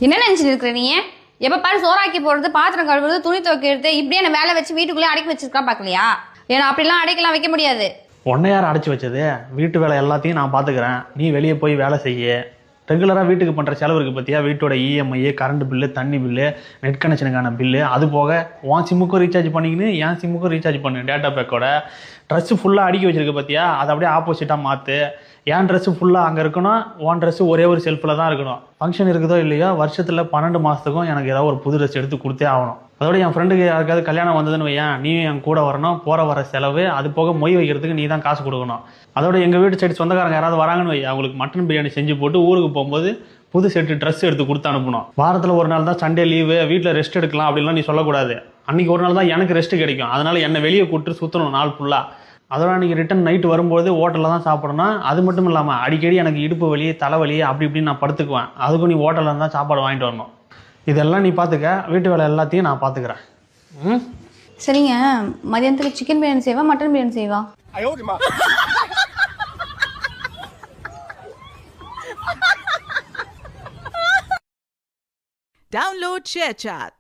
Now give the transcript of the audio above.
என்ன நினைச்சிட்டு இருக்கிற நீ? எப்ப பாரு சோறாக்கி போடுறது, பாத்திரம் கழுவுறது, துணி துவைக்கிறது, இப்படியே என்ன வேலை வச்சு வீட்டுக்குள்ளே அடக்கி வச்சிருக்கா பாக்கலையா? ஏன்னா அப்படிலாம் அடைக்கலாம் வைக்க முடியாது. உன்னை யார் அடைச்சி வச்சது? வீட்டு வேலை எல்லாத்தையும் நான் பார்த்துக்கிறேன், நீ வெளியே போய் வேலை செய்ய. ரெகுலராக வீட்டுக்கு பண்ணுற செலவு இருக்குது பார்த்தியா? வீட்டோட இஎம்ஐ, கரண்ட் பில்லு, தண்ணி பில்லு, நெட் கனெக்ஷனுக்கான பில்லு, அது போக உன் சிம்முக்கும் ரீசார்ஜ் பண்ணிக்கின்னு என் சிம்முக்கும் ரீசார்ஜ் பண்ணு டேட்டா பேக்கோட. ட்ரெஸ்ஸு ஃபுல்லாக அடுக்கி வச்சிருக்க பார்த்தியா? அதை அப்படியே ஆப்போசிட்டாக மாற்று. என் ட்ரெஸ்ஸு ஃபுல்லாக அங்கே இருக்கணும், உன் ட்ரெஸ்ஸு ஒரே ஒரு செல்ஃபில் தான் இருக்கணும். ஃபங்க்ஷன் இருக்குதோ இல்லையோ வருஷத்தில் 12 மாதத்துக்கும் எனக்கு ஏதாவது ஒரு புது ட்ரெஸ் எடுத்து கொடுத்தே ஆகணும். அதோட என் ஃப்ரெண்டுக்கு யாருக்காவது கல்யாணம் வந்ததுன்னு வையன், நீயும் என் கூட வரணும். போகிற வர செலவு, அது போக மொய் வைக்கிறதுக்கு நீ தான் காசு கொடுக்கணும். அதோட எங்கள் வீட்டு சைடு சொந்தக்காரங்க யாராவது வராங்கன்னு வை, அவங்களுக்கு மட்டன் பிரியாணி செஞ்சு போட்டு ஊருக்கு போகும்போது புது செட்டு ட்ரெஸ் எடுத்து கொடுத்து அனுப்பணும். வாரத்தில் ஒரு நாள் தான் சண்டே லீவு, வீட்டில் ரெஸ்ட் எடுக்கலாம் அப்படின்லாம் நீ சொல்லக்கூடாது. அன்றைக்கி ஒரு நாள் தான் எனக்கு ரெஸ்ட் கிடைக்கும், அதனால் என்னை வெளியே கூப்பிட்டு சுற்றணும் நாள் ஃபுல்லாக. அதோட அன்றைக்கி ரிட்டன் நைட்டு வரும்போது ஹோட்டலில் தான் சாப்பிடணும். அது மட்டும் இல்லாமல் அடிக்கடி எனக்கு இடுப்பு வலி, தலைவலி அப்படி இப்படின்னு நான் படுத்துக்குவேன். அதுக்கும் நீ ஹோட்டலில் இருந்தால் சாப்பாடு வாங்கிட்டு வரணும். இதெல்லாம் நீ பார்த்துக்க, வீட்டு வேலை எல்லாத்தையும் நான் பார்த்துக்கிறேன். சரிங்க, மதியானத்துக்கு சிக்கன் பிரியாணி செய்வா, மட்டன் பிரியாணி செய்வா? Download ShareChat.